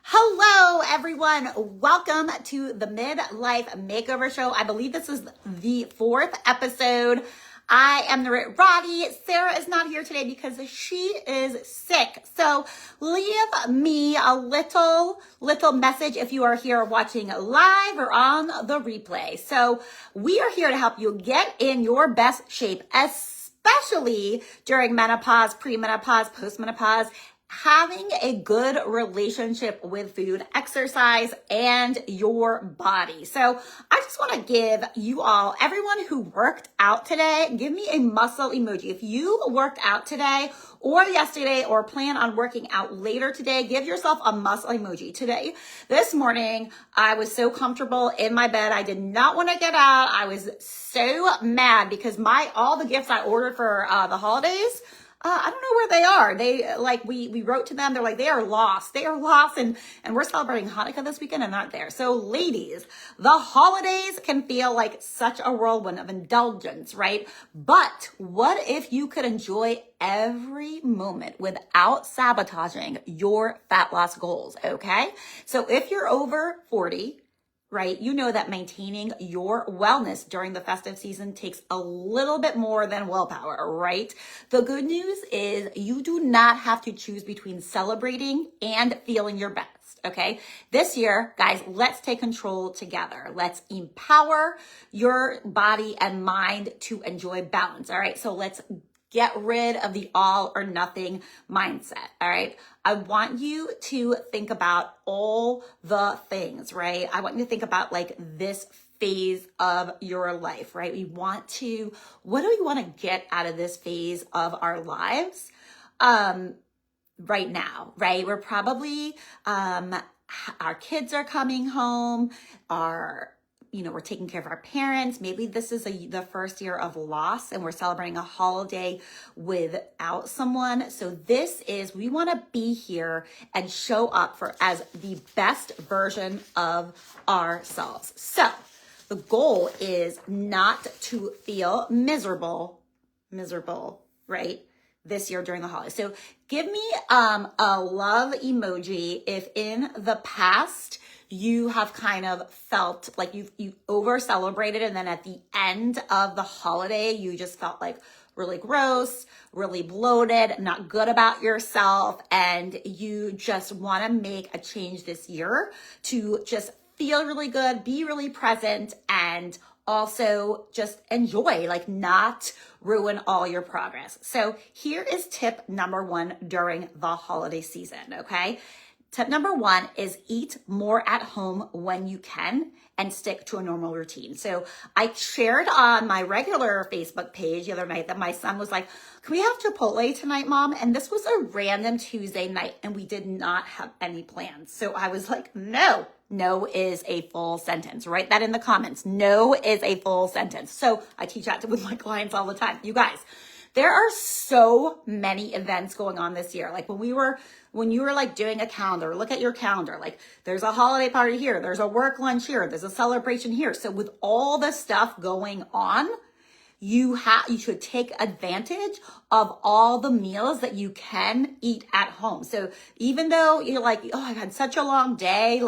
Hello, everyone. Welcome to the Midlife Makeover Show. I believe this is the 4th episode. I am the Roddy. Sarah is not here today because she is sick. So leave me a little message if you are here watching live or on the replay. So we are here to help you get in your best shape, especially during menopause, premenopause, postmenopause. Having a good relationship with food, exercise, and your body. So I just want to give you all, everyone who worked out today, give me a muscle emoji. If you worked out today or yesterday or plan on working out later today, give yourself a muscle emoji. Today, this morning, I was so comfortable in my bed. I did not want to get out. I was so mad because all the gifts I ordered for the holidays, I don't know where they are. We wrote to them. They're like, they are lost. They are lost. And we're celebrating Hanukkah this weekend and not there. So ladies, the holidays can feel like such a whirlwind of indulgence, right? But what if you could enjoy every moment without sabotaging your fat loss goals? Okay. So if you're over 40, right, you know that maintaining your wellness during the festive season takes a little bit more than willpower, right? The good news is you do not have to choose between celebrating and feeling your best, okay? This year, guys, let's take control together. Let's empower your body and mind to enjoy balance, all right? So let's get rid of the all or nothing mindset, all right? I want you to think about all the things, right? I want you to think about like this phase of your life, right? What do we want to get out of this phase of our lives right now, right? We're probably, our kids are coming home, we're taking care of our parents. Maybe this is the first year of loss and we're celebrating a holiday without someone. So we want to be here and show up as the best version of ourselves. So the goal is not to feel miserable, right? This year during the holidays. So give me a love emoji if in the past you have kind of felt like you over celebrated and then at the end of the holiday you just felt like really gross, really bloated, not good about yourself, and you just want to make a change this year to just feel really good, be really present, and also just enjoy, like not ruin all your progress. So here is tip number 1 during the holiday season, okay? Tip number 1 is eat more at home when you can and stick to a normal routine. So I shared on my regular Facebook page the other night that my son was like, can we have Chipotle tonight, Mom? And this was a random Tuesday night and we did not have any plans. So I was like, no. No is a full sentence. Write that in the comments. No is a full sentence. So I teach that with my clients all the time. You guys, there are so many events going on this year. Like when you were like doing a calendar, look at your calendar. Like there's a holiday party here. There's a work lunch here. There's a celebration here. So with all the stuff going on, you should take advantage of all the meals that you can eat at home. So even though you're like, oh, I've had such a long day,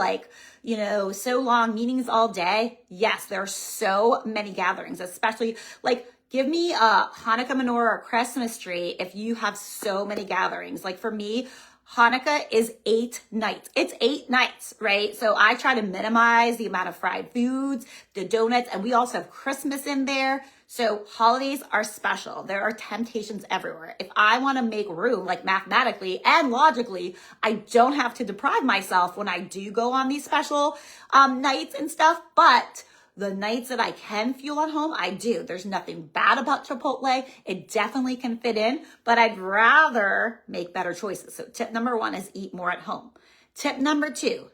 so long, meetings all day. Yes, there are so many gatherings, especially like give me a Hanukkah menorah or Christmas tree if you have so many gatherings. Like for me, Hanukkah is 8 nights. It's 8 nights, right? So I try to minimize the amount of fried foods, the donuts, and we also have Christmas in there. So holidays are special. There are temptations everywhere. If I want to make room, like mathematically and logically, I don't have to deprive myself when I do go on these special nights and stuff, but the nights that I can fuel at home, I do. There's nothing bad about Chipotle. It definitely can fit in, but I'd rather make better choices. So tip number 1 is eat more at home. Tip number 2,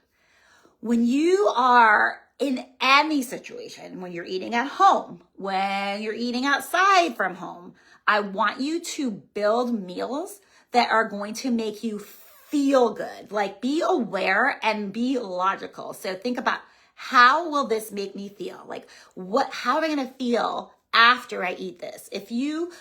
when you are in any situation, when you're eating at home, when you're eating outside from home, I want you to build meals that are going to make you feel good. Like be aware and be logical. So think about, how will this make me feel? Like how am I going to feel after I eat this? If you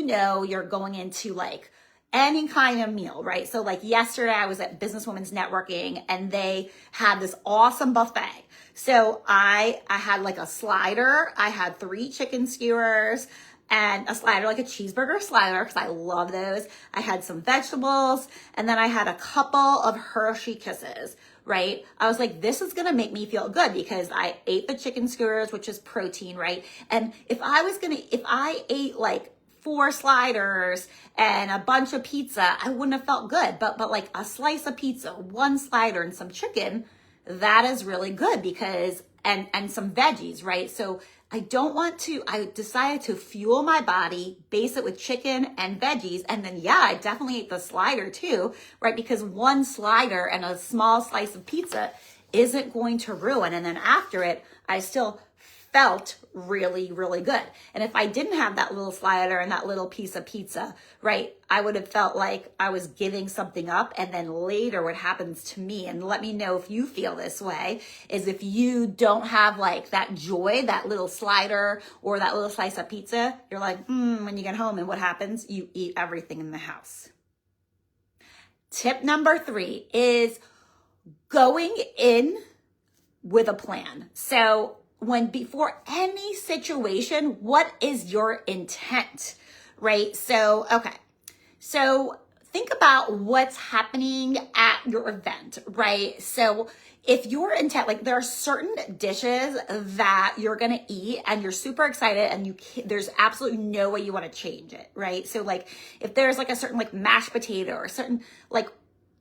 know you're going into like any kind of meal, right? So like yesterday I was at Businesswomen's Networking and they had this awesome buffet. So I had like a slider, I had 3 chicken skewers and a slider, like a cheeseburger slider, because I love those. I had some vegetables, and then I had a couple of Hershey Kisses, right? I was like, this is gonna make me feel good because I ate the chicken skewers, which is protein, right? And if I ate like 4 sliders and a bunch of pizza, I wouldn't have felt good. But like a slice of pizza, 1 slider and some chicken, that is really good because, and some veggies, right? So I decided to fuel my body, base it with chicken and veggies. And then, yeah, I definitely ate the slider too, right? Because 1 slider and a small slice of pizza isn't going to ruin. And then after it, I still felt really, really good. And if I didn't have that little slider and that little piece of pizza, right, I would have felt like I was giving something up. And then later what happens to me, and let me know if you feel this way, is if you don't have like that joy, that little slider or that little slice of pizza, you're like, when you get home, and what happens? You eat everything in the house. Tip number 3 is going in with a plan. So before any situation, what is your intent, right? So, okay. So think about what's happening at your event, right? So if your intent, like there are certain dishes that you're going to eat and you're super excited and there's absolutely no way you want to change it, right? So like if there's like a certain like mashed potato or a certain like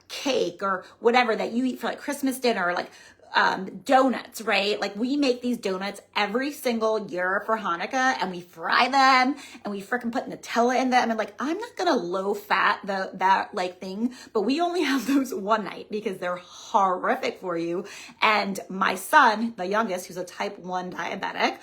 cake or whatever that you eat for like Christmas dinner, or like donuts, right? Like we make these donuts every single year for Hanukkah and we fry them and we freaking put Nutella in them. And like, I'm not going to low fat that like thing, but we only have those one night because they're horrific for you. And my son, the youngest, who's a type 1 diabetic,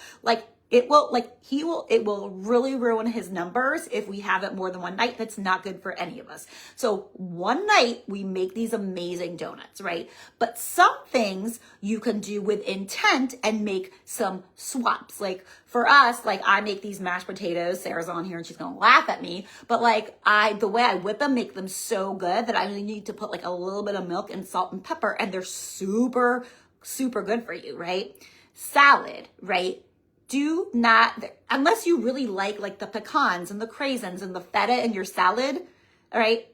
it will really ruin his numbers if we have it more than one night. That's not good for any of us. So one night we make these amazing donuts, right? But some things you can do with intent and make some swaps. Like for us, like I make these mashed potatoes. Sarah's on here and she's gonna laugh at me. But like the way I whip them, make them so good that I only need to put like a little bit of milk and salt and pepper, and they're super, super good for you, right? Salad, right? Do not, unless you really like the pecans and the craisins and the feta in your salad, all right?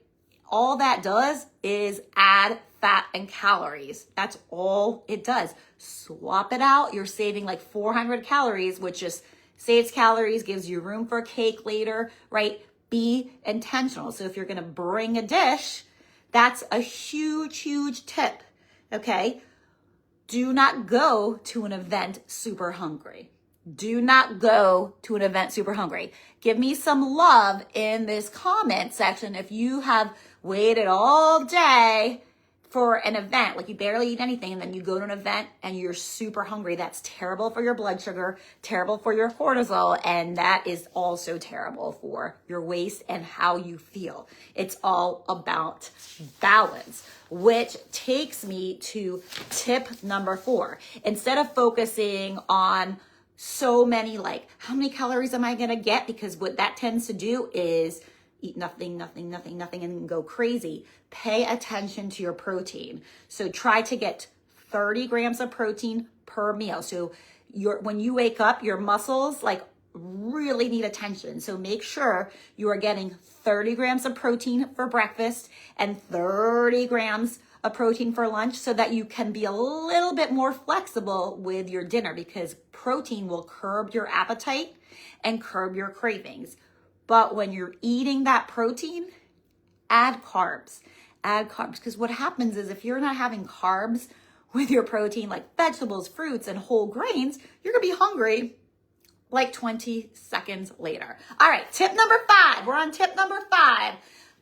All that does is add fat and calories. That's all it does. Swap it out. You're saving like 400 calories, which just saves calories, gives you room for cake later, right? Be intentional. So if you're going to bring a dish, that's a huge, huge tip, okay? Do not go to an event super hungry. Do not go to an event super hungry. Give me some love in this comment section if you have waited all day for an event, like you barely eat anything, and then you go to an event and you're super hungry. That's terrible for your blood sugar, terrible for your cortisol, and that is also terrible for your waist and how you feel. It's all about balance, which takes me to tip number 4. Instead of focusing on so many, like, how many calories am I going to get? Because what that tends to do is eat nothing, and go crazy. Pay attention to your protein. So try to get 30 grams of protein per meal. So when you wake up, your muscles like really need attention. So make sure you are getting 30 grams of protein for breakfast and 30 grams of protein for lunch, so that you can be a little bit more flexible with your dinner, because protein will curb your appetite and curb your cravings. But when you're eating that protein, add carbs, because what happens is if you're not having carbs with your protein, like vegetables, fruits, and whole grains, you're gonna be hungry like 20 seconds later. All right, tip number 5. We're on tip number 5.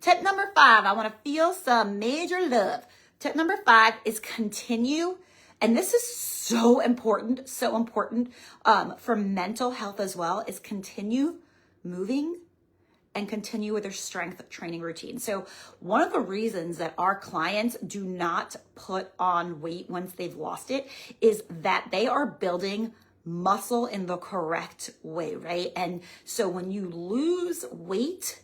Tip number 5, I wanna feel some major love. Tip number 5 is continue. And this is so important for mental health as well, is continue moving and continue with their strength training routine. So one of the reasons that our clients do not put on weight once they've lost it is that they are building muscle in the correct way, right? And so when you lose weight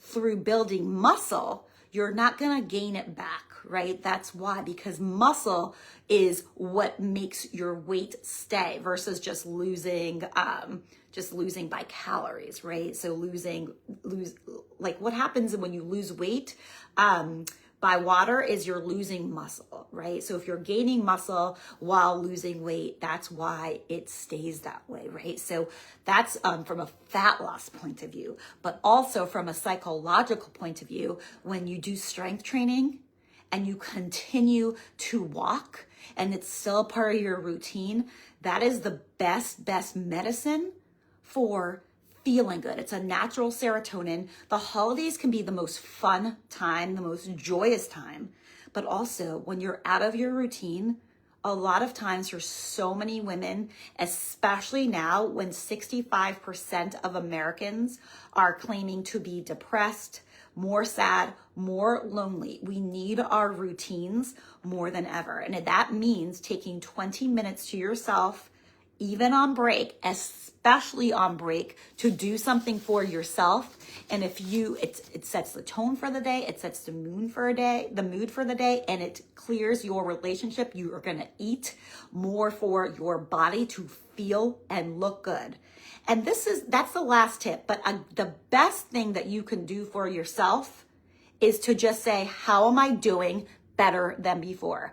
through building muscle, you're not going to gain it back, right? That's why, because muscle is what makes your weight stay versus just losing by calories, right? So like what happens when you lose weight by water is you're losing muscle, right? So if you're gaining muscle while losing weight, that's why it stays that way, right? So that's from a fat loss point of view, but also from a psychological point of view, when you do strength training and you continue to walk and it's still part of your routine, that is the best medicine for feeling good. It's a natural serotonin. The holidays can be the most fun time, the most joyous time, but also when you're out of your routine, a lot of times for so many women, especially now when 65% of Americans are claiming to be depressed, more sad, more lonely. We need our routines more than ever. And that means taking 20 minutes to yourself, even on break, especially on break, to do something for yourself. And if it sets the tone for the day, it sets the mood for the day, and it clears your relationship. You are going to eat more for your body to feel and look good. And that's the last tip. But the best thing that you can do for yourself is to just say, how am I doing better than before?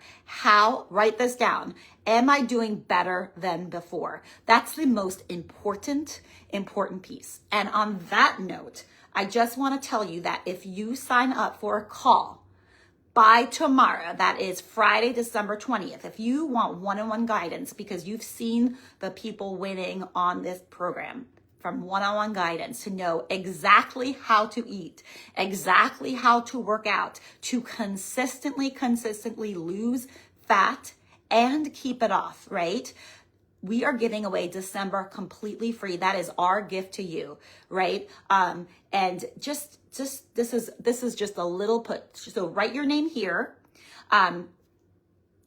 Write this down. Am I doing better than before? That's the most important piece. And on that note, I just want to tell you that if you sign up for a call by tomorrow, that is Friday, December 20th, if you want one-on-one guidance because you've seen the people winning on this program, from one-on-one guidance to know exactly how to eat, exactly how to work out, to consistently lose fat and keep it off, right? We are giving away December completely free. That is our gift to you, right? And just this is just a little put. So write your name here.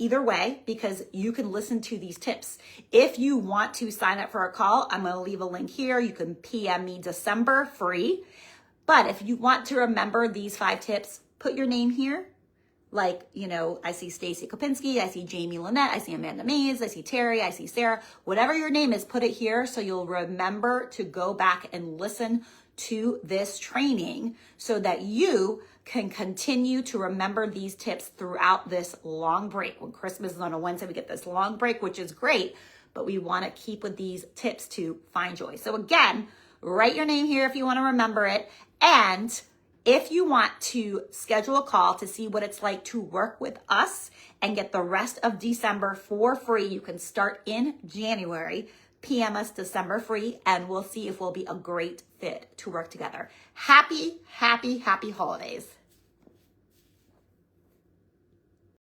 Either way, because you can listen to these tips. If you want to sign up for a call, I'm going to leave a link here. You can PM me December free. But if you want to remember these 5 tips, put your name here. Like, I see Stacy Kopinski, I see Jamie Lynette, I see Amanda Mays, I see Terry, I see Sarah. Whatever your name is, put it here so you'll remember to go back and listen to this training so that you can continue to remember these tips throughout this long break. When Christmas is on a Wednesday, we get this long break, which is great, but we want to keep with these tips to find joy. So again, write your name here if you want to remember it. And if you want to schedule a call to see what it's like to work with us and get the rest of December for free, you can start in January. PM us December free, and we'll see if we'll be a great fit to work together. Happy holidays.